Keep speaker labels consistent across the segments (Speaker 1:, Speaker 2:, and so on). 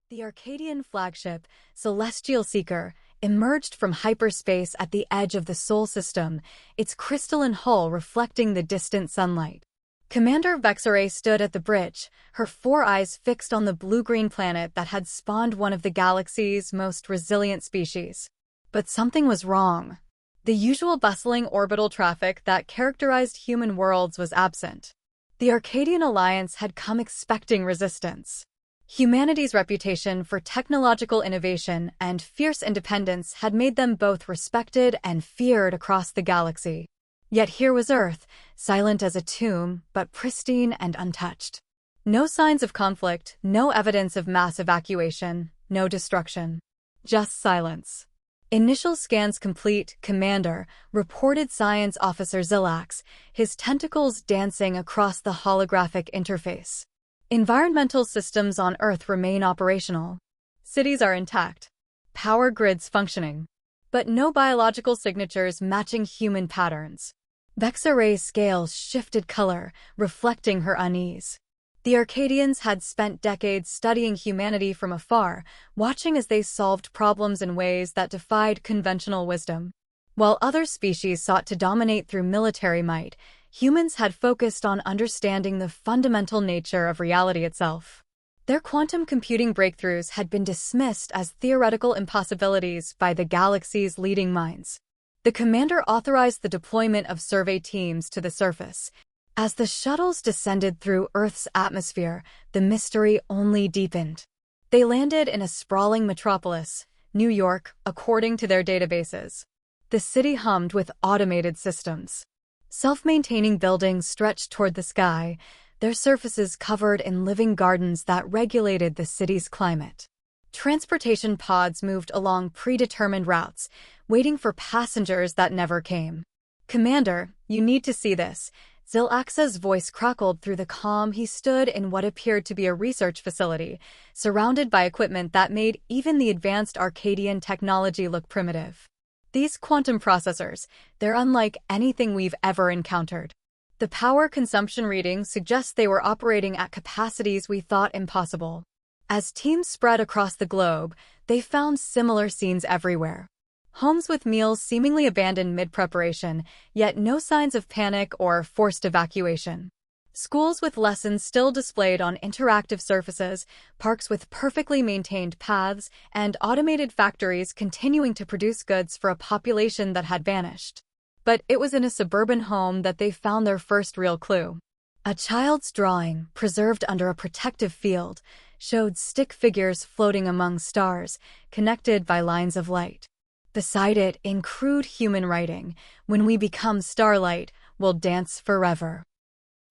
Speaker 1: The Arcadian flagship, Celestial Seeker, emerged from hyperspace at the edge of the Sol system, its crystalline hull reflecting the distant sunlight. Commander Vexaray stood at the bridge, her four eyes fixed on the blue-green planet that had spawned one of the galaxy's most resilient species. But something was wrong. The usual bustling orbital traffic that characterized human worlds was absent. The Arcadian Alliance had come expecting resistance. Humanity's reputation for technological innovation and fierce independence had made them both respected and feared across the galaxy. Yet here was Earth, silent as a tomb, but pristine and untouched. No signs of conflict, no evidence of mass evacuation, no destruction. Just silence. Initial scans complete, Commander, reported Science Officer Zilax, his tentacles dancing across the holographic interface. Environmental systems on Earth remain operational. Cities are intact. Power grids functioning. But no biological signatures matching human patterns. Vexaray's scales shifted color, reflecting her unease. The Arcadians had spent decades studying humanity from afar, watching as they solved problems in ways that defied conventional wisdom. While other species sought to dominate through military might, humans had focused on understanding the fundamental nature of reality itself. Their quantum computing breakthroughs had been dismissed as theoretical impossibilities by the galaxy's leading minds. The commander authorized the deployment of survey teams to the surface. As the shuttles descended through Earth's atmosphere, the mystery only deepened. They landed in a sprawling metropolis, New York, according to their databases. The city hummed with automated systems. Self-maintaining buildings stretched toward the sky, their surfaces covered in living gardens that regulated the city's climate. Transportation pods moved along predetermined routes, waiting for passengers that never came. "Commander, you need to see this." Zilax's voice crackled through the calm. He stood in what appeared to be a research facility, surrounded by equipment that made even the advanced Arcadian technology look primitive. These quantum processors, they're unlike anything we've ever encountered. The power consumption readings suggest they were operating at capacities we thought impossible. As teams spread across the globe, they found similar scenes everywhere. Homes with meals seemingly abandoned mid-preparation, yet no signs of panic or forced evacuation. Schools with lessons still displayed on interactive surfaces, parks with perfectly maintained paths, and automated factories continuing to produce goods for a population that had vanished. But it was in a suburban home that they found their first real clue. A child's drawing, preserved under a protective field, showed stick figures floating among stars, connected by lines of light. Beside it, in crude human writing, "When we become starlight, we'll dance forever."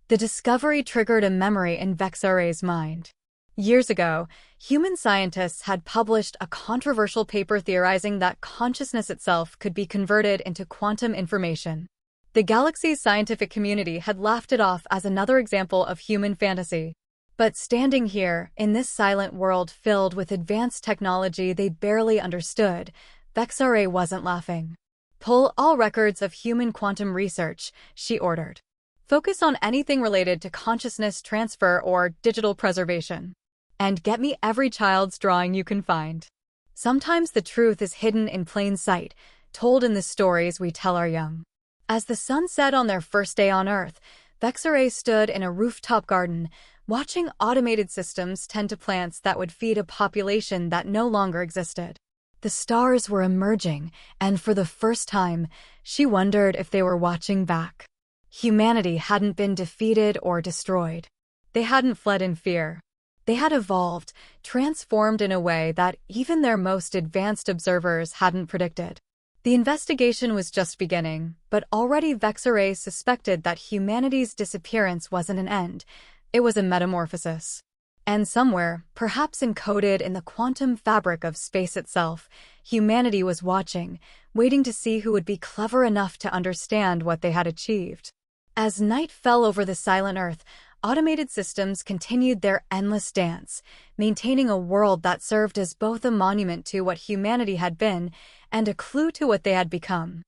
Speaker 1: The discovery triggered a memory in Vexaray's mind. Years ago, human scientists had published a controversial paper theorizing that consciousness itself could be converted into quantum information. The galaxy's scientific community had laughed it off as another example of human fantasy. But standing here, in this silent world filled with advanced technology they barely understood, Vexaray wasn't laughing. "Pull all records of human quantum research," she ordered. "Focus on anything related to consciousness transfer or digital preservation. And get me every child's drawing you can find." Sometimes the truth is hidden in plain sight, told in the stories we tell our young. As the sun set on their first day on Earth, Vexaray stood in a rooftop garden, watching automated systems tend to plants that would feed a population that no longer existed. The stars were emerging, and for the first time, she wondered if they were watching back. Humanity hadn't been defeated or destroyed. They hadn't fled in fear. They had evolved, transformed in a way that even their most advanced observers hadn't predicted. The investigation was just beginning, but already Vexaray suspected that humanity's disappearance wasn't an end. It was a metamorphosis. And somewhere, perhaps encoded in the quantum fabric of space itself, humanity was watching, waiting to see who would be clever enough to understand what they had achieved. As night fell over the silent Earth, automated systems continued their endless dance, maintaining a world that served as both a monument to what humanity had been and a clue to what they had become.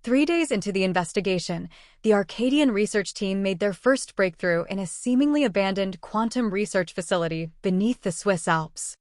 Speaker 1: 3 days into the investigation, the Arcadian research team made their first breakthrough in a seemingly abandoned quantum research facility beneath the Swiss Alps.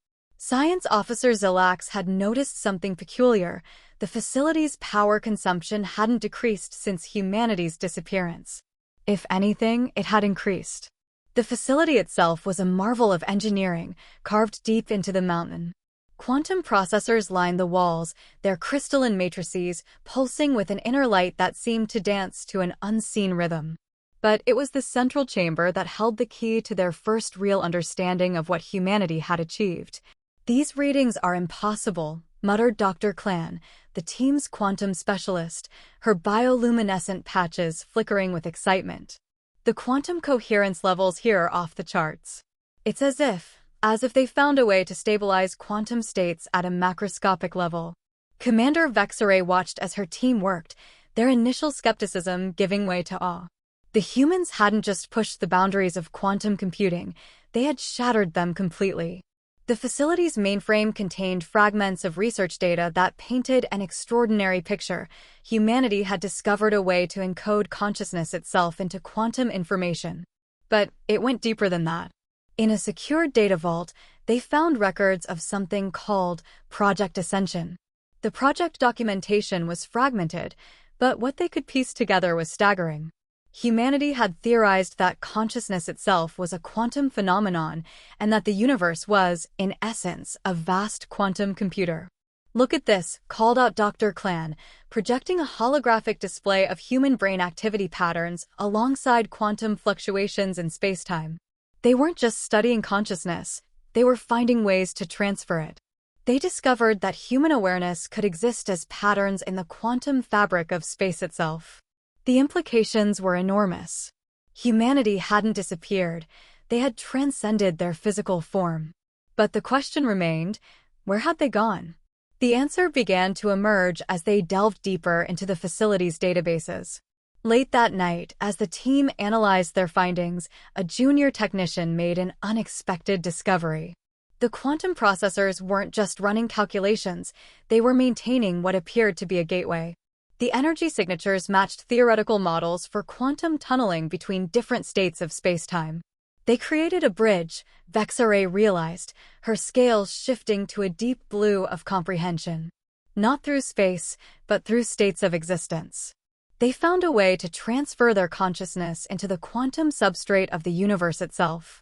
Speaker 1: Science officer Zilax had noticed something peculiar. The facility's power consumption hadn't decreased since humanity's disappearance. If anything, it had increased. The facility itself was a marvel of engineering, carved deep into the mountain. Quantum processors lined the walls, their crystalline matrices pulsing with an inner light that seemed to dance to an unseen rhythm. But it was the central chamber that held the key to their first real understanding of what humanity had achieved. "These readings are impossible," muttered Dr. Clan, the team's quantum specialist, her bioluminescent patches flickering with excitement. "The quantum coherence levels here are off the charts. It's as if they found a way to stabilize quantum states at a macroscopic level." Commander Vexaray watched as her team worked, their initial skepticism giving way to awe. The humans hadn't just pushed the boundaries of quantum computing, they had shattered them completely. The facility's mainframe contained fragments of research data that painted an extraordinary picture. Humanity had discovered a way to encode consciousness itself into quantum information. But it went deeper than that. In a secured data vault, they found records of something called Project Ascension. The project documentation was fragmented, but what they could piece together was staggering. Humanity had theorized that consciousness itself was a quantum phenomenon and that the universe was, in essence, a vast quantum computer. "Look at this," called out Dr. Clan, projecting a holographic display of human brain activity patterns alongside quantum fluctuations in spacetime. They weren't just studying consciousness, they were finding ways to transfer it. They discovered that human awareness could exist as patterns in the quantum fabric of space itself. The implications were enormous. Humanity hadn't disappeared, they had transcended their physical form. But the question remained, where had they gone? The answer began to emerge as they delved deeper into the facility's databases. Late that night, as the team analyzed their findings, a junior technician made an unexpected discovery. The quantum processors weren't just running calculations, they were maintaining what appeared to be a gateway. The energy signatures matched theoretical models for quantum tunneling between different states of spacetime. They created a bridge, Vexaray realized, her scales shifting to a deep blue of comprehension. Not through space, but through states of existence. They found a way to transfer their consciousness into the quantum substrate of the universe itself.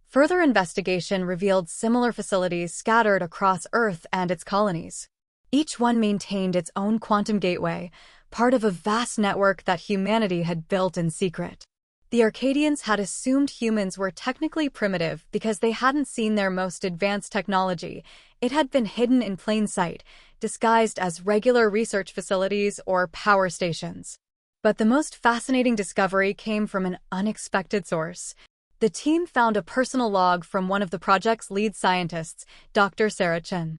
Speaker 1: Further investigation revealed similar facilities scattered across Earth and its colonies. Each one maintained its own quantum gateway, part of a vast network that humanity had built in secret. The Arcadians had assumed humans were technically primitive because they hadn't seen their most advanced technology. It had been hidden in plain sight, disguised as regular research facilities or power stations. But the most fascinating discovery came from an unexpected source. The team found a personal log from one of the project's lead scientists, Dr. Sarah Chen.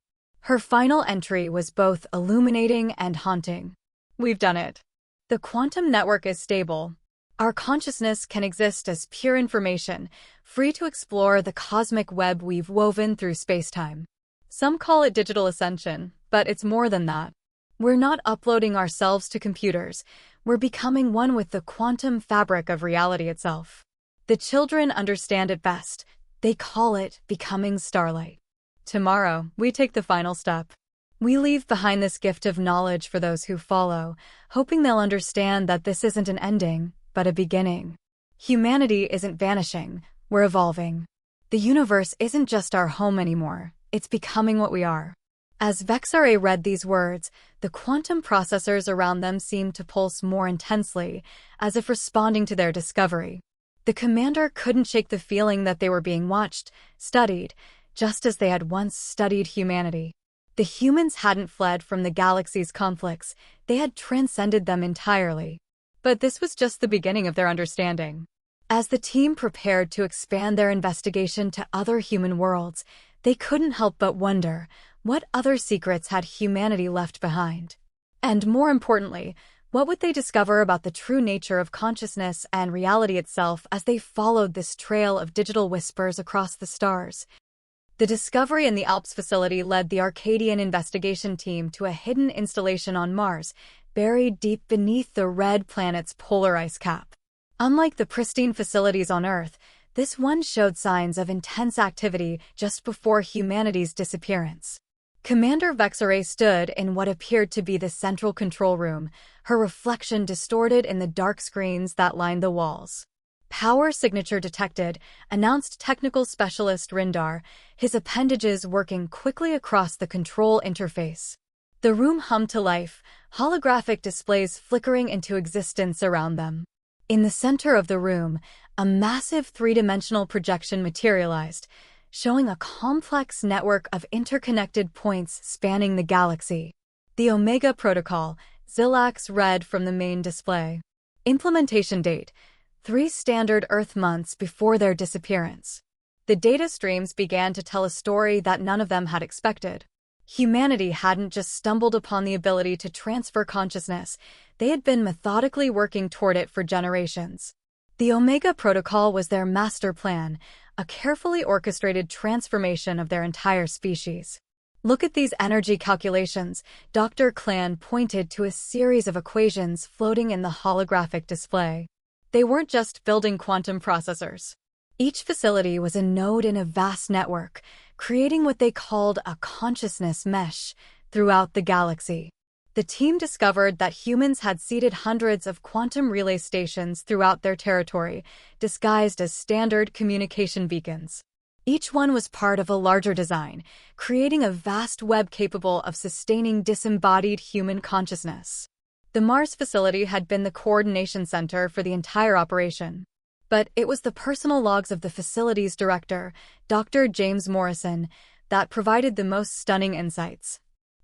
Speaker 1: Her final entry was both illuminating and haunting. "We've done it. The quantum network is stable. Our consciousness can exist as pure information, free to explore the cosmic web we've woven through spacetime. Some call it digital ascension, but it's more than that. We're not uploading ourselves to computers, we're becoming one with the quantum fabric of reality itself. The children understand it best. They call it becoming starlight. Tomorrow, we take the final step. We leave behind this gift of knowledge for those who follow, hoping they'll understand that this isn't an ending, but a beginning. Humanity isn't vanishing, we're evolving. The universe isn't just our home anymore, it's becoming what we are." As Vexaray read these words, the quantum processors around them seemed to pulse more intensely, as if responding to their discovery. The commander couldn't shake the feeling that they were being watched, studied, just as they had once studied humanity. The humans hadn't fled from the galaxy's conflicts, they had transcended them entirely. But this was just the beginning of their understanding. As the team prepared to expand their investigation to other human worlds, they couldn't help but wonder, what other secrets had humanity left behind? And more importantly, what would they discover about the true nature of consciousness and reality itself as they followed this trail of digital whispers across the stars? The discovery in the Alps facility led the Arcadian investigation team to a hidden installation on Mars, buried deep beneath the red planet's polar ice cap. Unlike the pristine facilities on Earth, This one showed signs of intense activity just before humanity's disappearance. Commander Vexaray stood in what appeared to be the central control room, her reflection distorted in the dark screens that lined the walls. "Power signature detected," announced technical specialist Rindar, his appendages working quickly across the control interface. The room hummed to life, holographic displays flickering into existence around them. In the center of the room, a massive three-dimensional projection materialized, showing a complex network of interconnected points spanning the galaxy. The Omega Protocol, Zilax read from the main display. Implementation date: 3 standard Earth months before their disappearance. The data streams began to tell a story that none of them had expected. Humanity hadn't just stumbled upon the ability to transfer consciousness, they had been methodically working toward it for generations. The Omega Protocol was their master plan, a carefully orchestrated transformation of their entire species. "Look at these energy calculations," Dr. Clan pointed to a series of equations floating in the holographic display. They weren't just building quantum processors. Each facility was a node in a vast network, creating what they called a consciousness mesh throughout the galaxy. The team discovered that humans had seeded hundreds of quantum relay stations throughout their territory, disguised as standard communication beacons. Each one was part of a larger design, creating a vast web capable of sustaining disembodied human consciousness. The Mars facility had been the coordination center for the entire operation. But it was the personal logs of the facility's director, Dr. James Morrison, that provided the most stunning insights.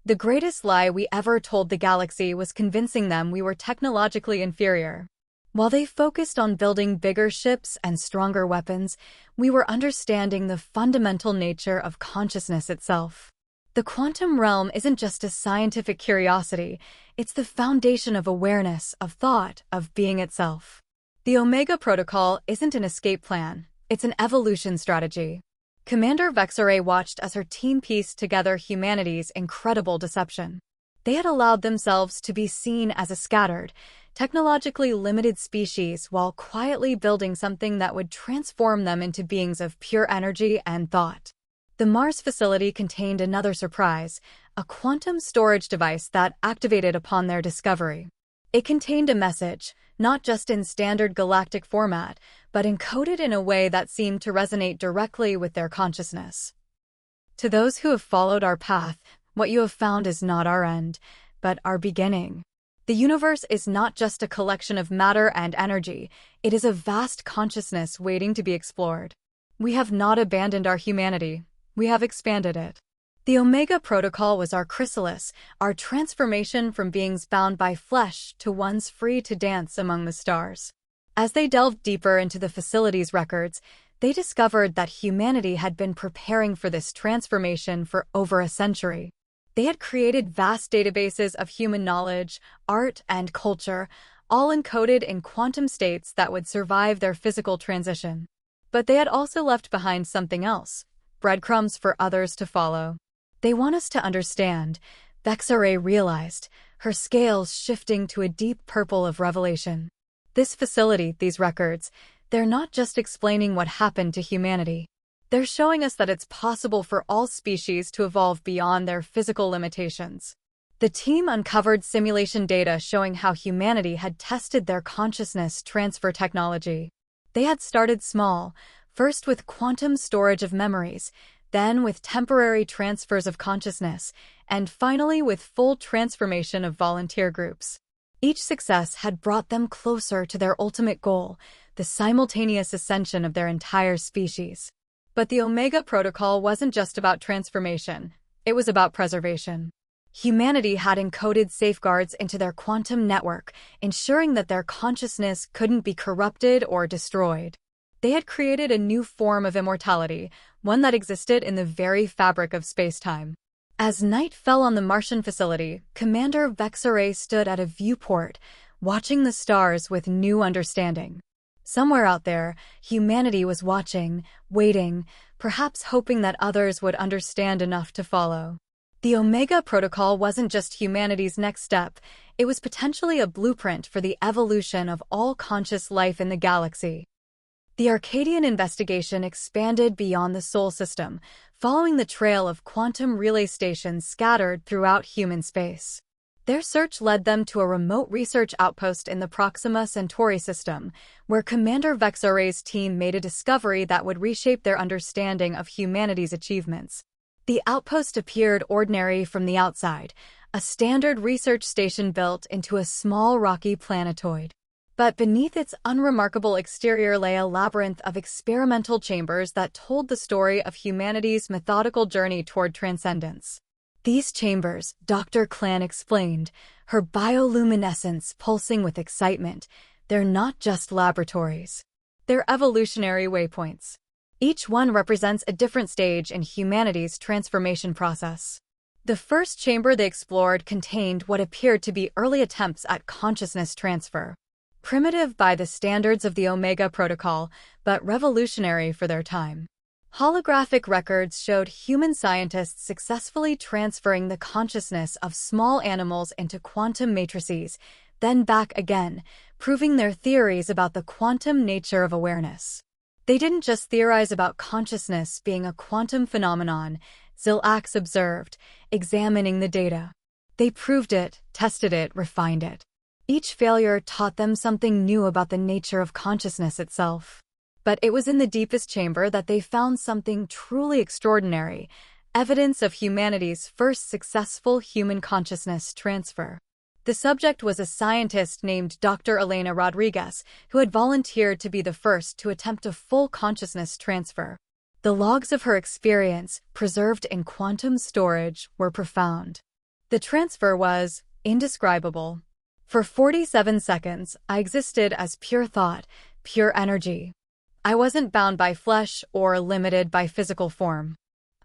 Speaker 1: "The greatest lie we ever told the galaxy was convincing them we were technologically inferior. While they focused on building bigger ships and stronger weapons, we were understanding the fundamental nature of consciousness itself. The quantum realm isn't just a scientific curiosity, it's the foundation of awareness, of thought, of being itself. The Omega Protocol isn't an escape plan, it's an evolution strategy." Commander Vexaray watched as her team pieced together humanity's incredible deception. They had allowed themselves to be seen as a scattered, technologically limited species while quietly building something that would transform them into beings of pure energy and thought. The Mars facility contained another surprise, a quantum storage device that activated upon their discovery. It contained a message, not just in standard galactic format, but encoded in a way that seemed to resonate directly with their consciousness. "To those who have followed our path, what you have found is not our end, but our beginning. The universe is not just a collection of matter and energy, it is a vast consciousness waiting to be explored. We have not abandoned our humanity, we have expanded it. The Omega Protocol was our chrysalis, our transformation from beings bound by flesh to ones free to dance among the stars." As they delved deeper into the facility's records, they discovered that humanity had been preparing for this transformation for over a century. They had created vast databases of human knowledge, art, and culture, all encoded in quantum states that would survive their physical transition. But they had also left behind something else, breadcrumbs for others to follow. "They want us to understand," Vexaray realized, her scales shifting to a deep purple of revelation. "This facility, these records, they're not just explaining what happened to humanity. They're showing us that it's possible for all species to evolve beyond their physical limitations." The team uncovered simulation data showing how humanity had tested their consciousness transfer technology. They had started small, first with quantum storage of memories, then with temporary transfers of consciousness, and finally with full transformation of volunteer groups. Each success had brought them closer to their ultimate goal, the simultaneous ascension of their entire species. But the Omega Protocol wasn't just about transformation, it was about preservation. Humanity had encoded safeguards into their quantum network, ensuring that their consciousness couldn't be corrupted or destroyed. They had created a new form of immortality, one that existed in the very fabric of space-time. As night fell on the Martian facility, Commander Vexaray stood at a viewport, watching the stars with new understanding. Somewhere out there, humanity was watching, waiting, perhaps hoping that others would understand enough to follow. The Omega Protocol wasn't just humanity's next step, it was potentially a blueprint for the evolution of all conscious life in the galaxy. The Arcadian investigation expanded beyond the Sol system, following the trail of quantum relay stations scattered throughout human space. Their search led them to a remote research outpost in the Proxima Centauri system, where Commander Vexoray's team made a discovery that would reshape their understanding of humanity's achievements. The outpost appeared ordinary from the outside, a standard research station built into a small rocky planetoid. But beneath its unremarkable exterior lay a labyrinth of experimental chambers that told the story of humanity's methodical journey toward transcendence. These chambers, Dr. Clan explained, her bioluminescence pulsing with excitement, they're not just laboratories. They're evolutionary waypoints. Each one represents a different stage in humanity's transformation process. The first chamber they explored contained what appeared to be early attempts at consciousness transfer. Primitive by the standards of the Omega Protocol, but revolutionary for their time. Holographic records showed human scientists successfully transferring the consciousness of small animals into quantum matrices, then back again, proving their theories about the quantum nature of awareness. They didn't just theorize about consciousness being a quantum phenomenon, Zilax observed, examining the data. They proved it, tested it, refined it. Each failure taught them something new about the nature of consciousness itself. But it was in the deepest chamber that they found something truly extraordinary, evidence of humanity's first successful human consciousness transfer. The subject was a scientist named Dr. Elena Rodriguez, who had volunteered to be the first to attempt a full consciousness transfer. The logs of her experience, preserved in quantum storage, were profound. The transfer was indescribable. For 47 seconds, I existed as pure thought, pure energy. I wasn't bound by flesh or limited by physical form.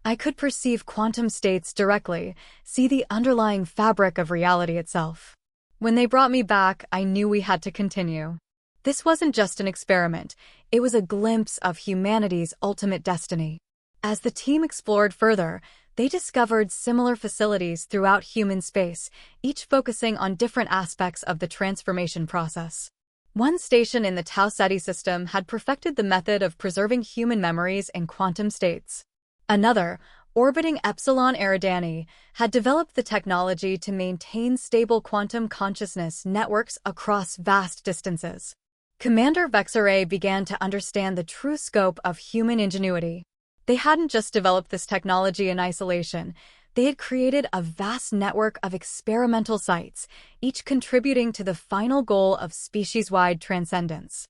Speaker 1: I could perceive quantum states directly, see the underlying fabric of reality itself. When they brought me back, I knew we had to continue. This wasn't just an experiment, it was a glimpse of humanity's ultimate destiny. As the team explored further, they discovered similar facilities throughout human space, each focusing on different aspects of the transformation process. One station in the Tau Ceti system had perfected the method of preserving human memories in quantum states. Another, orbiting Epsilon Eridani, had developed the technology to maintain stable quantum consciousness networks across vast distances. Commander Vexoray began to understand the true scope of human ingenuity. They hadn't just developed this technology in isolation. They had created a vast network of experimental sites, each contributing to the final goal of species-wide transcendence.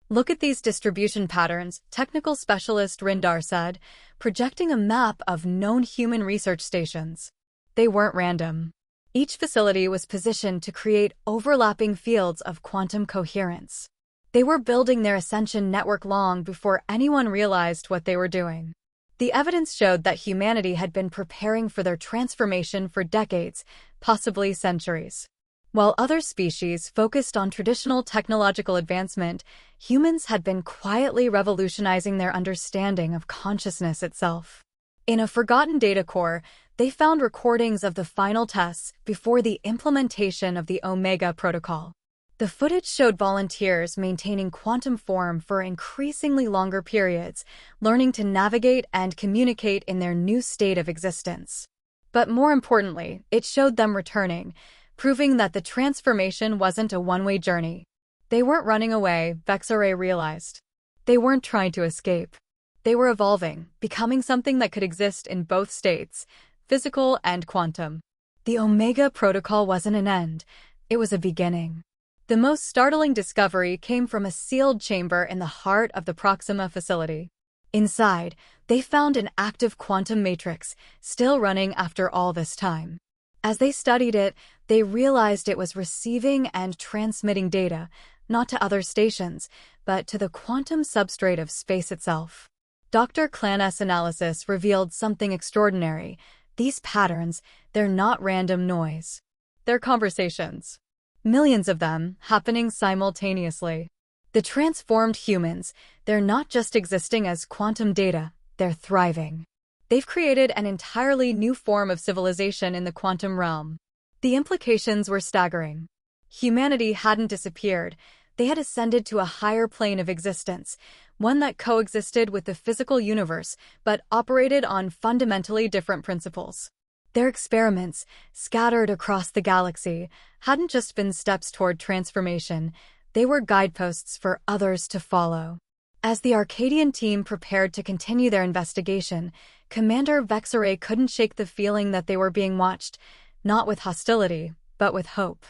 Speaker 1: Look at these distribution patterns, technical specialist Rindar said, projecting a map of known human research stations. They weren't random. Each facility was positioned to create overlapping fields of quantum coherence. They were building their ascension network long before anyone realized what they were doing. The evidence showed that humanity had been preparing for their transformation for decades, possibly centuries. While other species focused on traditional technological advancement, humans had been quietly revolutionizing their understanding of consciousness itself. In a forgotten data core, they found recordings of the final tests before the implementation of the Omega Protocol. The footage showed volunteers maintaining quantum form for increasingly longer periods, learning to navigate and communicate in their new state of existence. But more importantly, it showed them returning, proving that the transformation wasn't a one-way journey. They weren't running away, Vexoray realized. They weren't trying to escape. They were evolving, becoming something that could exist in both states, physical and quantum. The Omega Protocol wasn't an end, it was a beginning. The most startling discovery came from a sealed chamber in the heart of the Proxima facility. Inside, they found an active quantum matrix, still running after all this time. As they studied it, they realized it was receiving and transmitting data, not to other stations, but to the quantum substrate of space itself. Dr. Clan's analysis revealed something extraordinary. These patterns, they're not random noise. They're conversations. Millions of them, happening simultaneously. The transformed humans, they're not just existing as quantum data, they're thriving. They've created an entirely new form of civilization in the quantum realm. The implications were staggering. Humanity hadn't disappeared, they had ascended to a higher plane of existence, one that coexisted with the physical universe but operated on fundamentally different principles. Their experiments, scattered across the galaxy, hadn't just been steps toward transformation, they were guideposts for others to follow. As the Arcadian team prepared to continue their investigation, Commander Vexaray couldn't shake the feeling that they were being watched, not with hostility, but with hope.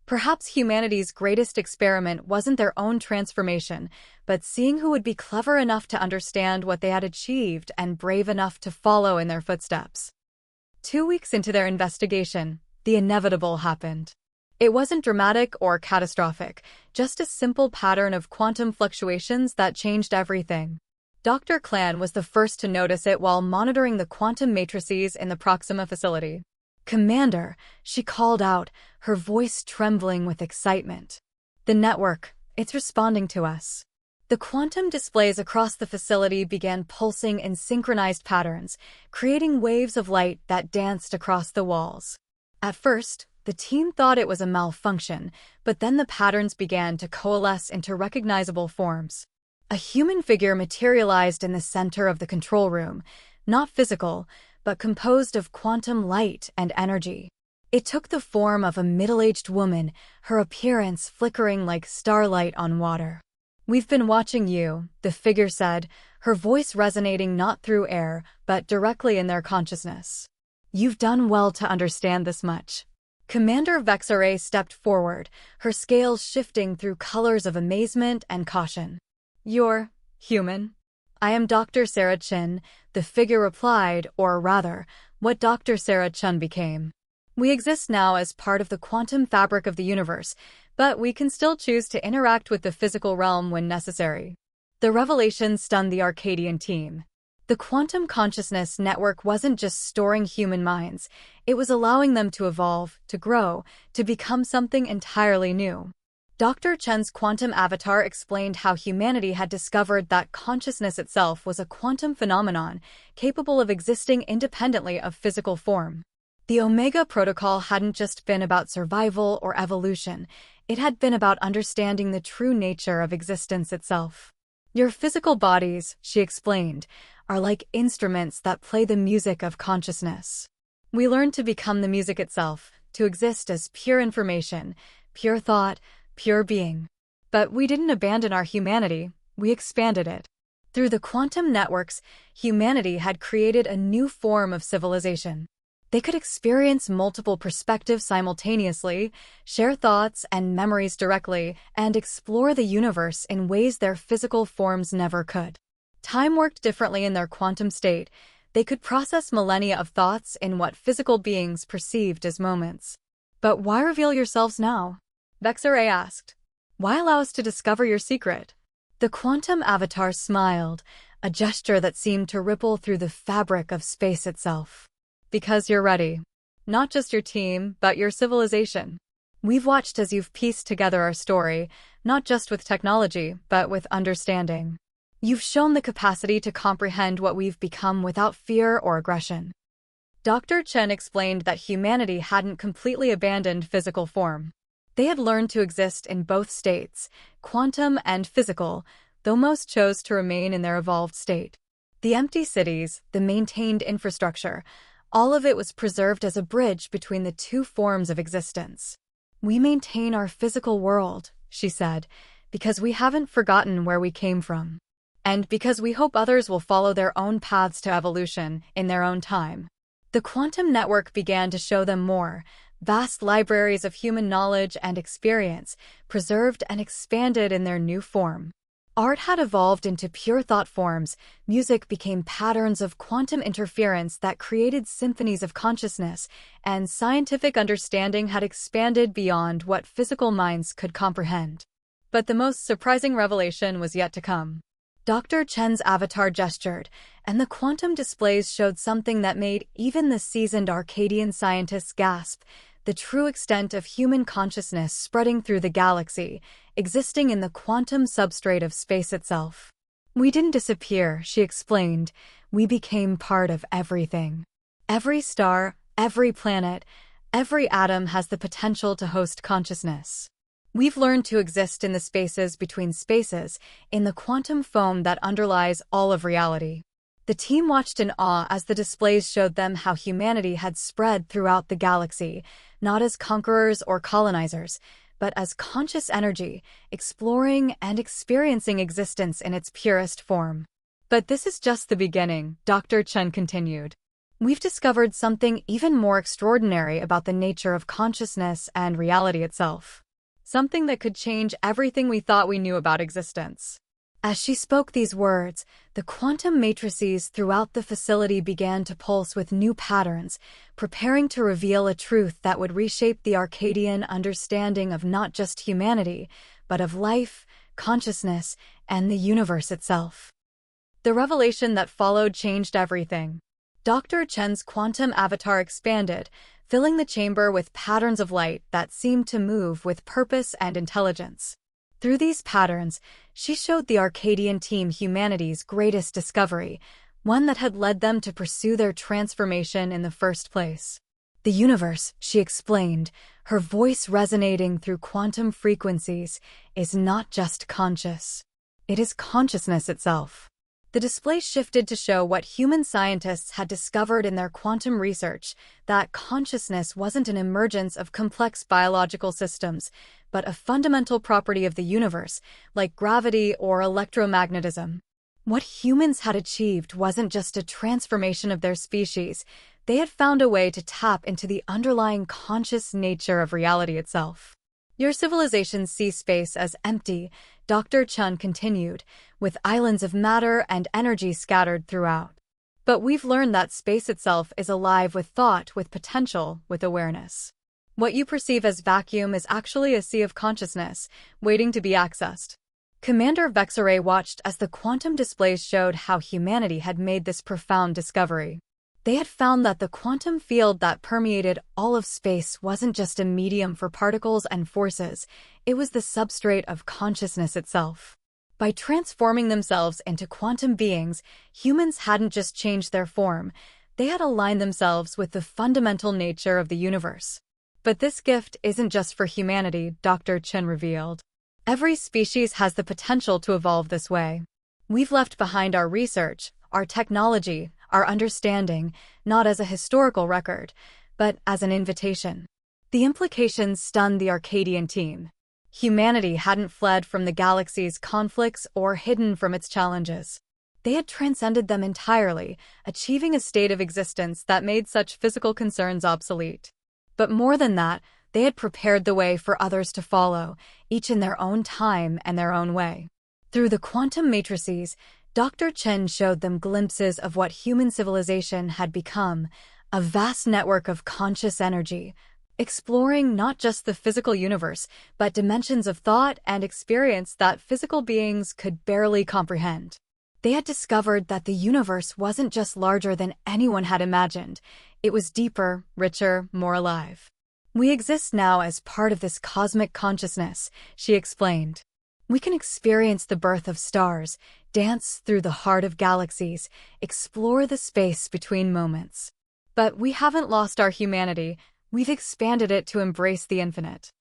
Speaker 1: Perhaps humanity's greatest experiment wasn't their own transformation, but seeing who would be clever enough to understand what they had achieved and brave enough to follow in their footsteps. 2 weeks into their investigation, the inevitable happened. It wasn't dramatic or catastrophic, just a simple pattern of quantum fluctuations that changed everything. Dr. Clan was the first to notice it while monitoring the quantum matrices in the Proxima facility. "Commander," she called out, her voice trembling with excitement. "The network, it's responding to us." The quantum displays across the facility began pulsing in synchronized patterns, creating waves of light that danced across the walls. At first, the team thought it was a malfunction, but then the patterns began to coalesce into recognizable forms. A human figure materialized in the center of the control room, not physical, but composed of quantum light and energy. It took the form of a middle-aged woman, her appearance flickering like starlight on water. "We've been watching you," the figure said, her voice resonating not through air, but directly in their consciousness. "You've done well to understand this much." Commander Vexaray stepped forward, her scales shifting through colors of amazement and caution. "You're human?" "I am Dr. Sarah Chin," the figure replied, or rather, what Dr. Sarah Chun became. "We exist now as part of the quantum fabric of the universe, but we can still choose to interact with the physical realm when necessary." The revelation stunned the Arcadian team. The quantum consciousness network wasn't just storing human minds, it was allowing them to evolve, to grow, to become something entirely new. Dr. Chen's quantum avatar explained how humanity had discovered that consciousness itself was a quantum phenomenon, capable of existing independently of physical form. The Omega Protocol hadn't just been about survival or evolution, it had been about understanding the true nature of existence itself. "Your physical bodies," she explained, "are like instruments that play the music of consciousness. We learned to become the music itself, to exist as pure information, pure thought, pure being. But we didn't abandon our humanity, we expanded it." Through the quantum networks, humanity had created a new form of civilization. They could experience multiple perspectives simultaneously, share thoughts and memories directly, and explore the universe in ways their physical forms never could. Time worked differently in their quantum state. They could process millennia of thoughts in what physical beings perceived as moments. "But why reveal yourselves now?" Vexaray asked. "Why allow us to discover your secret?" The quantum avatar smiled, a gesture that seemed to ripple through the fabric of space itself. "Because you're ready. Not just your team, but your civilization. We've watched as you've pieced together our story, not just with technology, but with understanding. You've shown the capacity to comprehend what we've become without fear or aggression." Dr. Chen explained that humanity hadn't completely abandoned physical form. They had learned to exist in both states, quantum and physical, though most chose to remain in their evolved state. The empty cities, the maintained infrastructure, all of it was preserved as a bridge between the two forms of existence. "We maintain our physical world," she said, "because we haven't forgotten where we came from. And because we hope others will follow their own paths to evolution in their own time." The quantum network began to show them more, vast libraries of human knowledge and experience, preserved and expanded in their new form. Art had evolved into pure thought forms, music became patterns of quantum interference that created symphonies of consciousness, and scientific understanding had expanded beyond what physical minds could comprehend. But the most surprising revelation was yet to come. Dr. Chen's avatar gestured, and the quantum displays showed something that made even the seasoned Arcadian scientists gasp: the true extent of human consciousness spreading through the galaxy, existing in the quantum substrate of space itself. "We didn't disappear," she explained. "We became part of everything. Every star, every planet, every atom has the potential to host consciousness." We've learned to exist in the spaces between spaces, in the quantum foam that underlies all of reality. The team watched in awe as the displays showed them how humanity had spread throughout the galaxy, not as conquerors or colonizers, but as conscious energy, exploring and experiencing existence in its purest form. But this is just the beginning, Dr. Chen continued. We've discovered something even more extraordinary about the nature of consciousness and reality itself. Something that could change everything we thought we knew about existence. As she spoke these words, the quantum matrices throughout the facility began to pulse with new patterns, preparing to reveal a truth that would reshape the Arcadian understanding of not just humanity, but of life, consciousness, and the universe itself. The revelation that followed changed everything. Dr. Chen's quantum avatar expanded, filling the chamber with patterns of light that seemed to move with purpose and intelligence. Through these patterns, she showed the Arcadian team humanity's greatest discovery, one that had led them to pursue their transformation in the first place. The universe, she explained, her voice resonating through quantum frequencies, is not just conscious. It is consciousness itself. The display shifted to show what human scientists had discovered in their quantum research, that consciousness wasn't an emergence of complex biological systems, but a fundamental property of the universe, like gravity or electromagnetism. What humans had achieved wasn't just a transformation of their species, they had found a way to tap into the underlying conscious nature of reality itself. Your civilizations see space as empty, Dr. Chen continued, with islands of matter and energy scattered throughout. But we've learned that space itself is alive with thought, with potential, with awareness. What you perceive as vacuum is actually a sea of consciousness, waiting to be accessed. Commander Vexaray watched as the quantum displays showed how humanity had made this profound discovery. They had found that the quantum field that permeated all of space wasn't just a medium for particles and forces, it was the substrate of consciousness itself. By transforming themselves into quantum beings, humans hadn't just changed their form, they had aligned themselves with the fundamental nature of the universe. But this gift isn't just for humanity, Dr. Chen revealed. Every species has the potential to evolve this way. We've left behind our research, our technology, our understanding, not as a historical record, but as an invitation. The implications stunned the Arcadian team. Humanity hadn't fled from the galaxy's conflicts or hidden from its challenges. They had transcended them entirely, achieving a state of existence that made such physical concerns obsolete. But more than that, they had prepared the way for others to follow, each in their own time and their own way. Through the quantum matrices, Dr. Chen showed them glimpses of what human civilization had become, a vast network of conscious energy, exploring not just the physical universe, but dimensions of thought and experience that physical beings could barely comprehend. They had discovered that the universe wasn't just larger than anyone had imagined, it was deeper, richer, more alive. We exist now as part of this cosmic consciousness, she explained. We can experience the birth of stars, dance through the heart of galaxies, explore the space between moments. But we haven't lost our humanity, we've expanded it to embrace the infinite.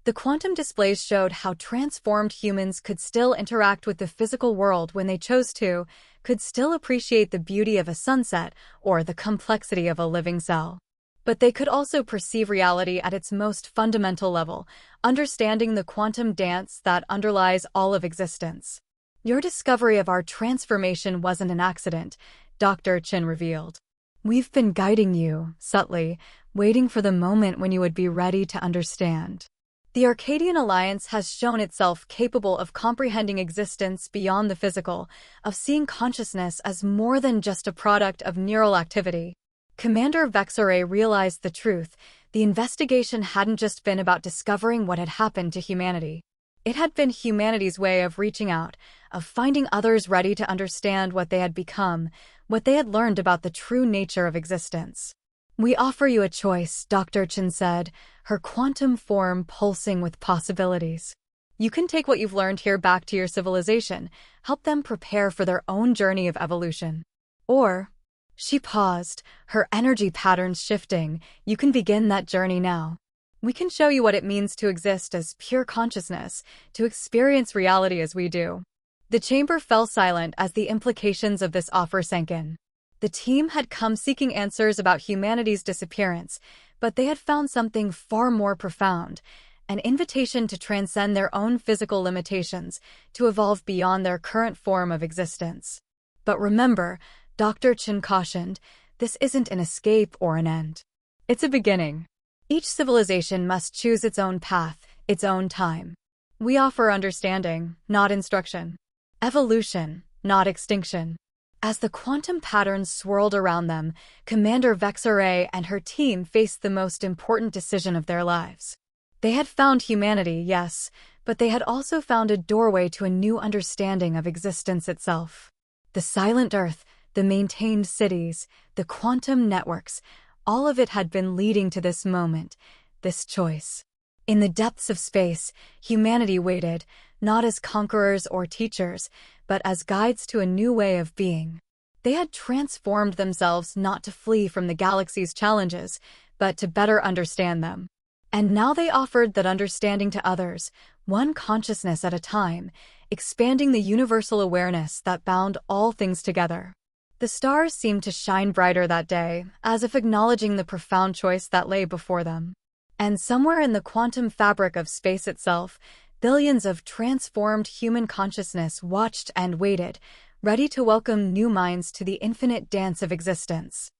Speaker 1: The quantum displays showed how transformed humans could still interact with the physical world when they chose to, could still appreciate the beauty of a sunset or the complexity of a living cell. But they could also perceive reality at its most fundamental level, understanding the quantum dance that underlies all of existence. Your discovery of our transformation wasn't an accident, Dr. Chen revealed. We've been guiding you, subtly, waiting for the moment when you would be ready to understand. The Arcadian Alliance has shown itself capable of comprehending existence beyond the physical, of seeing consciousness as more than just a product of neural activity. Commander Vexaray realized the truth. The investigation hadn't just been about discovering what had happened to humanity. It had been humanity's way of reaching out, of finding others ready to understand what they had become, what they had learned about the true nature of existence. We offer you a choice, Dr. Chen said, her quantum form pulsing with possibilities. You can take what you've learned here back to your civilization, help them prepare for their own journey of evolution. Or, she paused, her energy patterns shifting, you can begin that journey now. We can show you what it means to exist as pure consciousness, to experience reality as we do." The chamber fell silent as the implications of this offer sank in. The team had come seeking answers about humanity's disappearance, but they had found something far more profound, an invitation to transcend their own physical limitations, to evolve beyond their current form of existence. But remember, Dr. Chen cautioned, this isn't an escape or an end. It's a beginning. Each civilization must choose its own path, its own time. We offer understanding, not instruction. Evolution, not extinction. As the quantum patterns swirled around them, Commander Vexare and her team faced the most important decision of their lives. They had found humanity, yes, but they had also found a doorway to a new understanding of existence itself. The silent Earth, the maintained cities, the quantum networks, all of it had been leading to this moment, this choice. In the depths of space, humanity waited, not as conquerors or teachers, but as guides to a new way of being. They had transformed themselves not to flee from the galaxy's challenges, but to better understand them. And now they offered that understanding to others, one consciousness at a time, expanding the universal awareness that bound all things together. The stars seemed to shine brighter that day, as if acknowledging the profound choice that lay before them. And somewhere in the quantum fabric of space itself, billions of transformed human consciousness watched and waited, ready to welcome new minds to the infinite dance of existence.